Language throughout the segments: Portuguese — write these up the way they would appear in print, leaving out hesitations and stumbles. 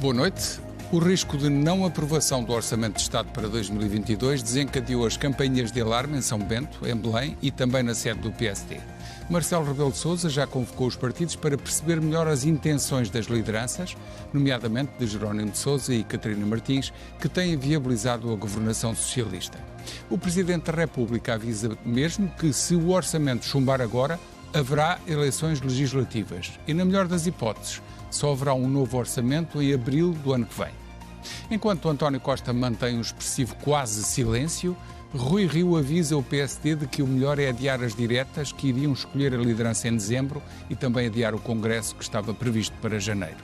Boa noite. O risco de não aprovação do Orçamento de Estado para 2022 desencadeou as campanhas de alarme em São Bento, em Belém e também na sede do PSD. Marcelo Rebelo de Sousa já convocou os partidos para perceber melhor as intenções das lideranças, nomeadamente de Jerónimo de Sousa e Catarina Martins, que têm viabilizado a governação socialista. O Presidente da República avisa mesmo que, se o orçamento chumbar agora, haverá eleições legislativas e, na melhor das hipóteses, só haverá um novo orçamento em abril do ano que vem. Enquanto António Costa mantém um expressivo quase silêncio, Rui Rio avisa o PSD de que o melhor é adiar as diretas que iriam escolher a liderança em dezembro e também adiar o Congresso que estava previsto para janeiro.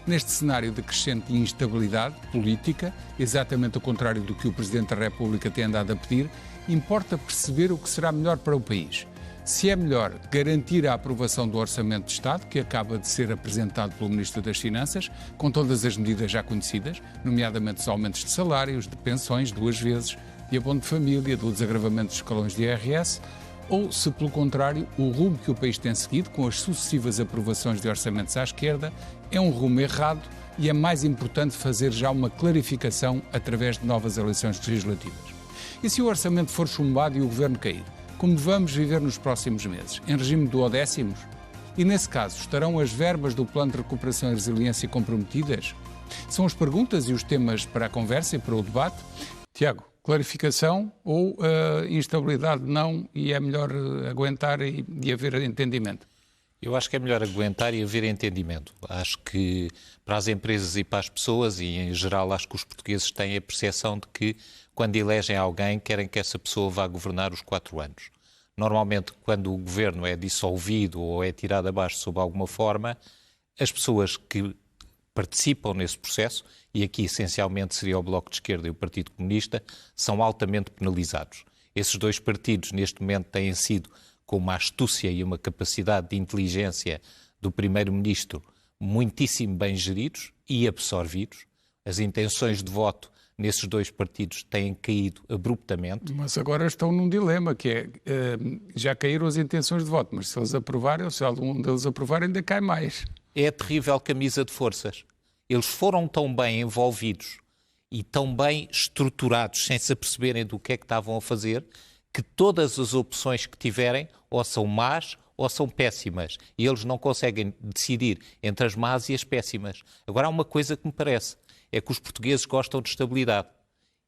Neste cenário de crescente instabilidade política, exatamente o contrário do que o Presidente da República tem andado a pedir, importa perceber o que será melhor para o país. Se é melhor garantir a aprovação do Orçamento de Estado, que acaba de ser apresentado pelo Ministro das Finanças, com todas as medidas já conhecidas, nomeadamente os aumentos de salários, de pensões 2 vezes, de abono de família, do desagravamento dos escalões de IRS, ou se, pelo contrário, o rumo que o país tem seguido, com as sucessivas aprovações de orçamentos à esquerda, é um rumo errado e é mais importante fazer já uma clarificação através de novas eleições legislativas. E se o orçamento for chumbado e o governo cair? Como vamos viver nos próximos meses? Em regime de duodécimos? E, nesse caso, estarão as verbas do Plano de Recuperação e Resiliência comprometidas? São as perguntas e os temas para a conversa e para o debate. Tiago, clarificação ou instabilidade não e é melhor aguentar e haver entendimento? Eu acho que é melhor aguentar e haver entendimento. Acho que para as empresas e para as pessoas, e em geral acho que os portugueses têm a percepção de que quando elegem alguém querem que essa pessoa vá governar os 4 anos. Normalmente quando o governo é dissolvido ou é tirado abaixo sob alguma forma, as pessoas que participam nesse processo, e aqui essencialmente seria o Bloco de Esquerda e o Partido Comunista, são altamente penalizados. Esses 2 partidos neste momento têm sido, com uma astúcia e uma capacidade de inteligência do Primeiro-Ministro, muitíssimo bem geridos e absorvidos. As intenções de voto nesses 2 partidos têm caído abruptamente. Mas agora estão num dilema, que é, já caíram as intenções de voto, mas se eles aprovarem, ou se algum deles aprovar, ainda cai mais. É a terrível camisa de forças. Eles foram tão bem envolvidos e tão bem estruturados, sem se aperceberem do que é que estavam a fazer, que todas as opções que tiverem ou são más ou são péssimas. E eles não conseguem decidir entre as más e as péssimas. Agora há uma coisa que me parece, é que os portugueses gostam de estabilidade.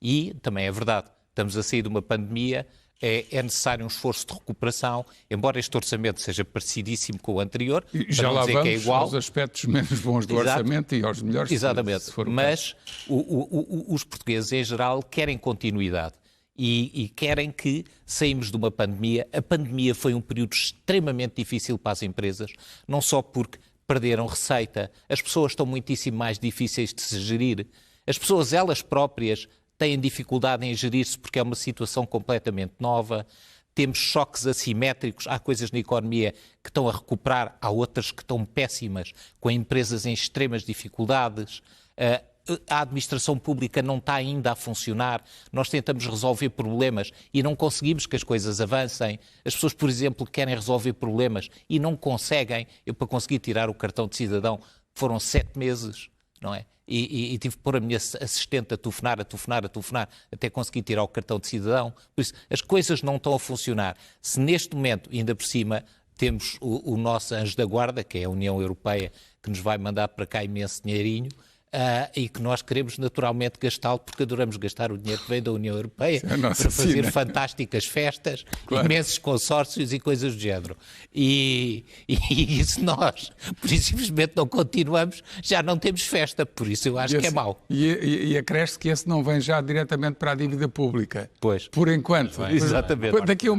E, também é verdade, estamos a sair de uma pandemia, é necessário um esforço de recuperação, embora este orçamento seja parecidíssimo com o anterior, e já lá vamos que é igual. Aos aspectos menos bons do orçamento e aos melhores. Exatamente, se for o mas os portugueses em geral querem continuidade. E querem que saímos de uma pandemia. A pandemia foi um período extremamente difícil para as empresas, não só porque perderam receita, as pessoas estão muitíssimo mais difíceis de se gerir, as pessoas elas próprias têm dificuldade em gerir-se porque é uma situação completamente nova, temos choques assimétricos, há coisas na economia que estão a recuperar, há outras que estão péssimas, com empresas em extremas dificuldades. A administração pública não está ainda a funcionar, nós tentamos resolver problemas e não conseguimos que as coisas avancem. As pessoas, por exemplo, querem resolver problemas e não conseguem. Eu, para conseguir tirar o cartão de cidadão, foram 7 meses, não é? E tive que pôr a minha assistente a telefonar, até conseguir tirar o cartão de cidadão. Por isso, as coisas não estão a funcionar. Se neste momento, ainda por cima, temos o nosso anjo da guarda, que é a União Europeia, que nos vai mandar para cá imenso dinheirinho, e que nós queremos naturalmente gastá-lo porque adoramos gastar o dinheiro que vem da União Europeia para fazer fantásticas festas, claro, imensos consórcios e coisas do género. E se nós, por isso simplesmente não continuamos, já não temos festa, por isso eu acho que é mau. E acresce que esse não vem já diretamente para a dívida pública. Pois. Por enquanto. Exatamente. Daqui a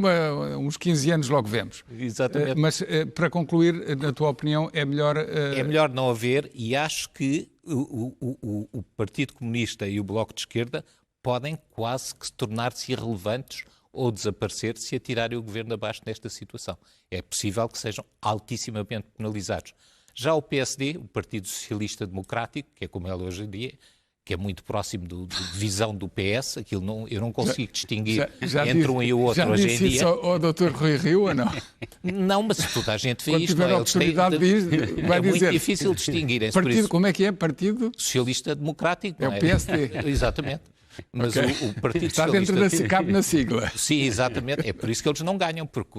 uns 15 anos logo vemos. Exatamente. Mas para concluir, na tua opinião, é melhor... É melhor não haver, e acho que o Partido Comunista e o Bloco de Esquerda podem quase que se tornar-se irrelevantes ou desaparecer se atirarem o governo abaixo nesta situação. É possível que sejam altissimamente penalizados. Já o PSD, o Partido Socialista Democrático, que é como é hoje em dia, que é muito próximo de visão do PS, eu não consigo distinguir já entre um e o outro hoje em dia. Já disse isso ao Dr. Rui Rio ou não? Não, mas toda a gente vê Quando isto. tiver a oportunidade de ir, vai é dizer. muito difícil distinguirem-se. Partido, como é que é? Partido? Socialista Democrático. É não o PSD. Exatamente. Mas Okay. o Partido Está Socialista... dentro da cabe na sigla. Sim, exatamente. É por isso que eles não ganham, porque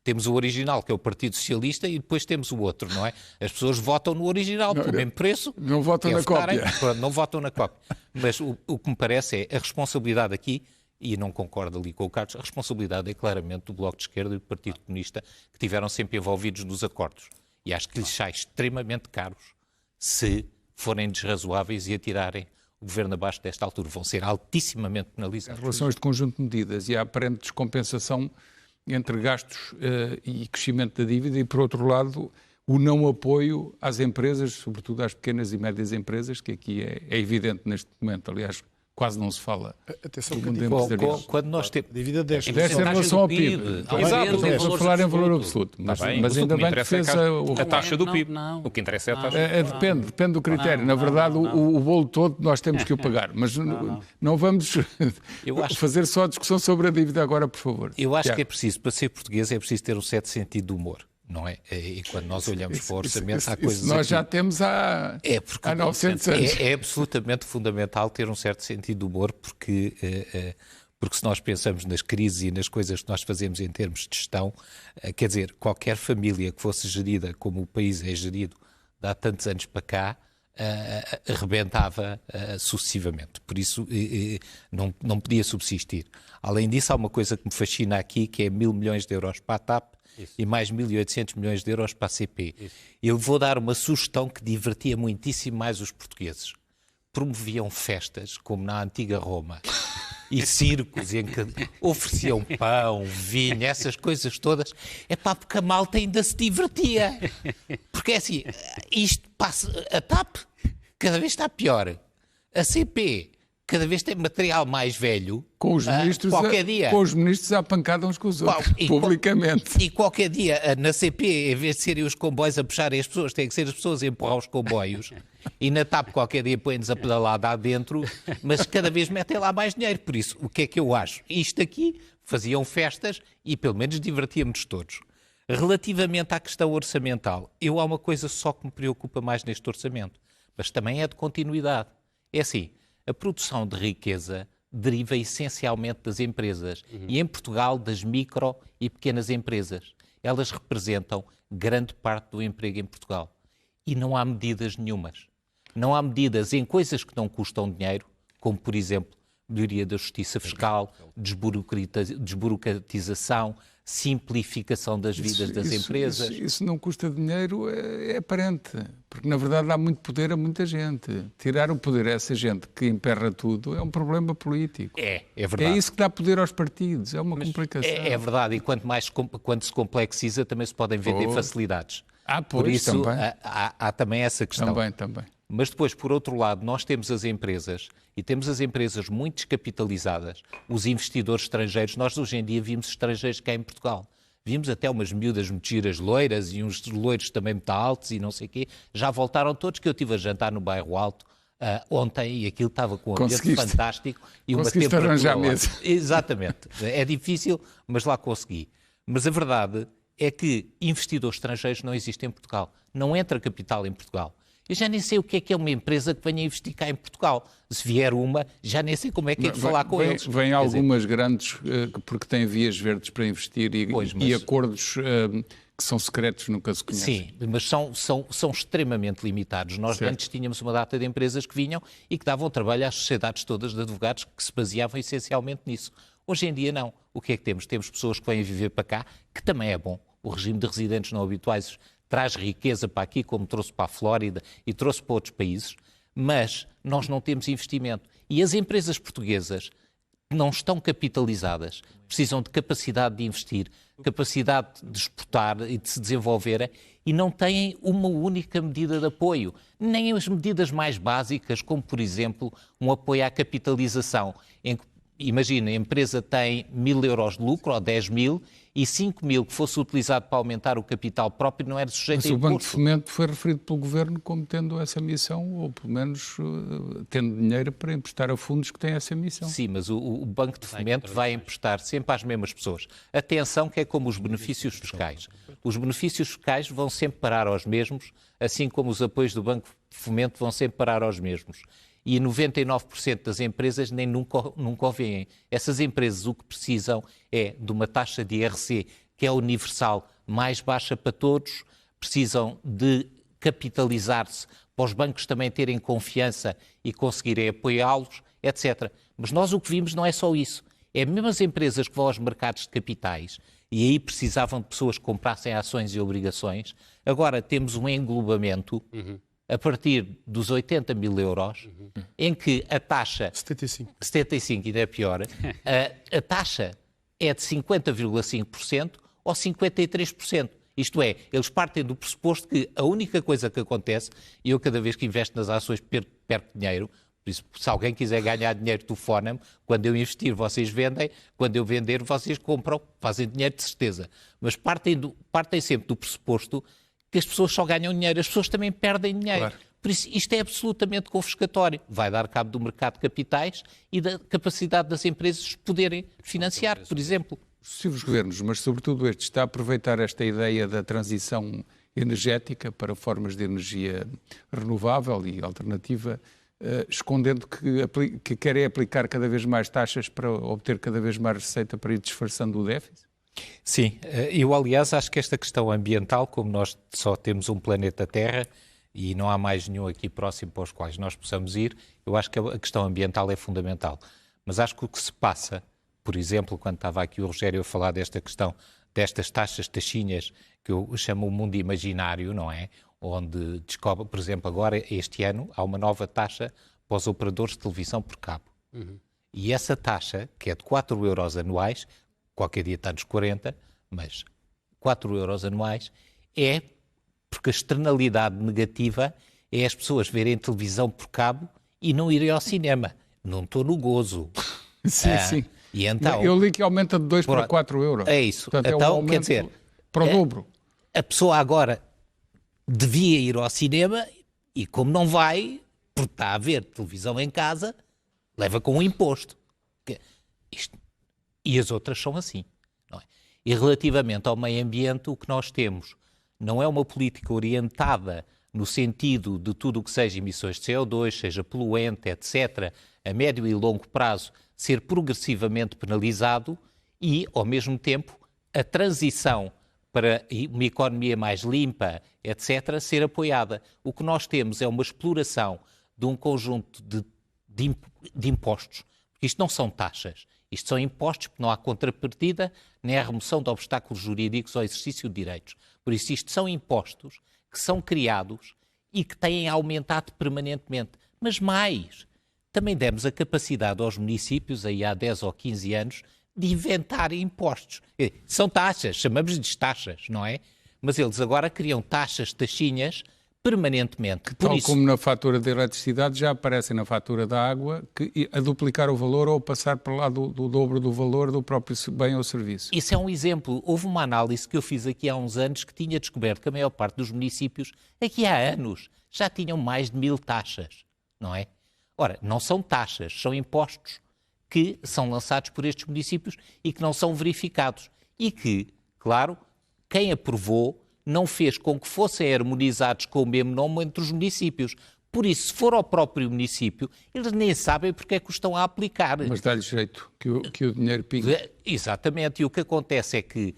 temos o original, que é o Partido Socialista, e depois temos o outro, não é? As pessoas votam no original, pelo mesmo preço. Não votam na cópia. Pronto, não votam na cópia. Mas o que me parece é a responsabilidade aqui, e não concordo ali com o Carlos, a responsabilidade é claramente do Bloco de Esquerda e do Partido Comunista, que tiveram sempre envolvidos nos acordos. E acho que lhes sai extremamente caros se forem desrazoáveis e atirarem o governo abaixo desta altura. Vão ser altissimamente penalizados. Em relação a este conjunto de medidas e a aparente descompensação entre gastos e crescimento da dívida e, por outro lado, o não apoio às empresas, sobretudo às pequenas e médias empresas, que aqui é evidente neste momento. Aliás, quase não se fala. Atenção, do mundo empresarial. Quando nós temos... Dívida 10%. Deve em relação ao PIB. Exato, Estamos a falar em valor absoluto. Mas ainda bem que fez a taxa do PIB. Não. O que interessa é a taxa. Depende do critério. Na verdade, o bolo todo nós temos que o pagar. Mas não vamos fazer só discussão sobre a dívida agora, por favor. Eu acho que é preciso, para ser português, é preciso ter um certo sentido de humor. Não é? E quando nós olhamos para o orçamento, há coisas. Nós aqui... já temos há 900 anos. É absolutamente fundamental ter um certo sentido de humor, porque se nós pensamos nas crises e nas coisas que nós fazemos em termos de gestão, quer dizer, qualquer família que fosse gerida como o país é gerido de há tantos anos para cá, arrebentava sucessivamente. Por isso, não podia subsistir. Além disso, há uma coisa que me fascina aqui, que é 1.000 milhões de euros para a TAP. Isso. E mais 1.800 milhões de euros para a CP. Isso. Eu vou dar uma sugestão que divertia muitíssimo mais os portugueses. Promoviam festas, como na antiga Roma, e circos em que ofereciam pão, vinho, essas coisas todas. É pá, porque a malta ainda se divertia. Porque é assim, isto passa... A TAP cada vez está pior. A CP... cada vez tem material mais velho, com os ministros, qualquer dia. Com os ministros à pancada uns com os outros, publicamente. E qualquer dia, na CP, em vez de serem os comboios a puxarem as pessoas, tem que ser as pessoas a empurrar os comboios. E na TAP, qualquer dia, põem-nos a pedalar lá dentro, mas cada vez metem lá mais dinheiro. Por isso, o que é que eu acho? Isto aqui, faziam festas e pelo menos divertíamos todos. Relativamente à questão orçamental, há uma coisa só que me preocupa mais neste orçamento, mas também é de continuidade. É assim, a produção de riqueza deriva essencialmente das empresas e, em Portugal, das micro e pequenas empresas. Elas representam grande parte do emprego em Portugal. E não há medidas nenhumas. Não há medidas em coisas que não custam dinheiro, como, por exemplo, melhoria da justiça fiscal, desburocratização, simplificação das vidas das empresas. Isso não custa dinheiro, é aparente, porque na verdade dá muito poder a muita gente. Tirar o poder a essa gente que emperra tudo é um problema político. É verdade. É isso que dá poder aos partidos, é uma complicação. É verdade, e quando se complexiza também se podem vender facilidades. Pois, por isso também. Há também essa questão. Também. Mas depois, por outro lado, nós temos as empresas, e temos as empresas muito descapitalizadas, os investidores estrangeiros. Nós hoje em dia vimos estrangeiros cá em Portugal. Vimos até umas miúdas muito giras loiras e uns loiros também muito altos e não sei o quê. Já voltaram todos, que eu estive a jantar no Bairro Alto ontem e aquilo estava com um ambiente fantástico. E uma temperatura arranjar mesa. Exatamente. É difícil, mas lá consegui. Mas a verdade é que investidores estrangeiros não existem em Portugal. Não entra capital em Portugal. Eu já nem sei o que é uma empresa que venha investir cá em Portugal. Se vier uma, já nem sei como é que é de falar com eles. Vêm algumas grandes, porque têm vias verdes para investir e acordos que são secretos, nunca se conhecem. Sim, mas são extremamente limitados. Nós antes tínhamos uma data de empresas que vinham e que davam trabalho às sociedades todas de advogados que se baseavam essencialmente nisso. Hoje em dia não. O que é que temos? Temos pessoas que vêm viver para cá, que também é bom. O regime de residentes não habituais traz riqueza para aqui, como trouxe para a Flórida e trouxe para outros países, mas nós não temos investimento. E as empresas portuguesas não estão capitalizadas, precisam de capacidade de investir, capacidade de exportar e de se desenvolverem, e não têm uma única medida de apoio. Nem as medidas mais básicas, como, por exemplo, um apoio à capitalização, em que imagina, a empresa tem 1.000 euros de lucro, ou 10 mil, e 5 mil que fosse utilizado para aumentar o capital próprio não era sujeito a imposto. Mas o Banco de Fomento foi referido pelo Governo como tendo essa missão, ou pelo menos tendo dinheiro para emprestar a fundos que têm essa missão. Sim, mas o Banco de Fomento vai emprestar sempre às mesmas pessoas. Atenção que é como os benefícios fiscais. Os benefícios fiscais vão sempre parar aos mesmos, assim como os apoios do Banco de Fomento vão sempre parar aos mesmos. E 99% das empresas nem nunca o veem. Essas empresas o que precisam é de uma taxa de IRC que é universal, mais baixa para todos, precisam de capitalizar-se para os bancos também terem confiança e conseguirem apoiá-los, etc. Mas nós o que vimos não é só isso. É mesmo as empresas que vão aos mercados de capitais e aí precisavam de pessoas que comprassem ações e obrigações. Agora temos um englobamento a partir dos 80 mil euros, em que a taxa... 75, ainda é pior. A taxa é de 50,5% ou 53%. Isto é, eles partem do pressuposto que a única coisa que acontece, e eu cada vez que investo nas ações perco dinheiro, por isso, se alguém quiser ganhar dinheiro, telefona-me, quando eu investir vocês vendem, quando eu vender vocês compram, fazem dinheiro de certeza. Mas partem sempre do pressuposto que as pessoas só ganham dinheiro, as pessoas também perdem dinheiro. Claro. Por isso, isto é absolutamente confiscatório. Vai dar cabo do mercado de capitais e da capacidade das empresas poderem financiar, por exemplo. Sucessivos governos, mas sobretudo este, está a aproveitar esta ideia da transição energética para formas de energia renovável e alternativa, escondendo que querem aplicar cada vez mais taxas para obter cada vez mais receita para ir disfarçando o déficit? Sim, eu aliás acho que esta questão ambiental, como nós só temos um planeta Terra e não há mais nenhum aqui próximo para os quais nós possamos ir, eu acho que a questão ambiental é fundamental. Mas acho que o que se passa, por exemplo, quando estava aqui o Rogério a falar desta questão, destas taxinhas, que eu chamo o mundo imaginário, não é? Onde descobre, por exemplo, agora, este ano, há uma nova taxa para os operadores de televisão por cabo. E essa taxa, que é de 4 euros anuais, qualquer dia está nos 40, mas 4 euros anuais, é porque a externalidade negativa é as pessoas verem televisão por cabo e não irem ao cinema. Não estou no gozo. Sim. E então, eu li que aumenta de 2 para 4 euros. É isso. Portanto, então, é um aumento quer dizer, para o dobro. A pessoa agora devia ir ao cinema e como não vai, porque está a ver televisão em casa, leva com um imposto. E as outras são assim. Não é? E relativamente ao meio ambiente, o que nós temos não é uma política orientada no sentido de tudo o que seja emissões de CO2, seja poluente, etc., a médio e longo prazo ser progressivamente penalizado e, ao mesmo tempo, a transição para uma economia mais limpa, etc., ser apoiada. O que nós temos é uma exploração de um conjunto de impostos. Isto não são taxas. Isto são impostos porque não há contrapartida nem a remoção de obstáculos jurídicos ao exercício de direitos. Por isso, isto são impostos que são criados e que têm aumentado permanentemente. Mas mais, também demos a capacidade aos municípios, aí há 10 ou 15 anos, de inventarem impostos. São taxas, chamamos-lhes taxas, não é? Mas eles agora criam taxinhas, permanentemente. Tal como na fatura de eletricidade já aparecem na fatura da água a duplicar o valor ou a passar para lá do dobro do valor do próprio bem ou serviço. Isso é um exemplo. Houve uma análise que eu fiz aqui há uns anos que tinha descoberto que a maior parte dos municípios, aqui há anos, já tinham mais de 1000 taxas, não é? Ora, não são taxas, são impostos que são lançados por estes municípios e que não são verificados. E que, claro, quem aprovou não fez com que fossem harmonizados com o mesmo nome entre os municípios. Por isso, se for ao próprio município, eles nem sabem porque é que o estão a aplicar. Mas dá-lhe jeito que o dinheiro pingue. Exatamente. E o que acontece é que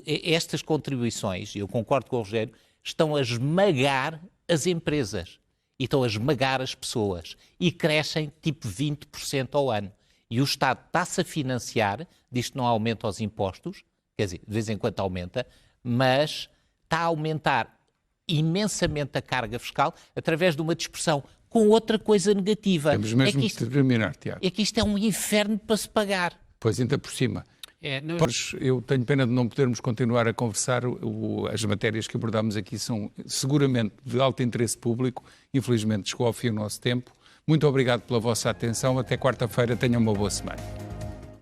estas contribuições, eu concordo com o Rogério, estão a esmagar as empresas e estão a esmagar as pessoas e crescem tipo 20% ao ano. E o Estado está-se a financiar, diz que não aumenta os impostos, quer dizer, de vez em quando aumenta, mas está a aumentar imensamente a carga fiscal através de uma dispersão com outra coisa negativa. Temos mesmo de terminar, Tiago. É que isto é um inferno para se pagar. Pois, ainda por cima. Eu tenho pena de não podermos continuar a conversar. As matérias que abordámos aqui são seguramente de alto interesse público. Infelizmente chegou ao fim o nosso tempo, Muito obrigado pela vossa atenção. Até quarta-feira. Tenham uma boa semana.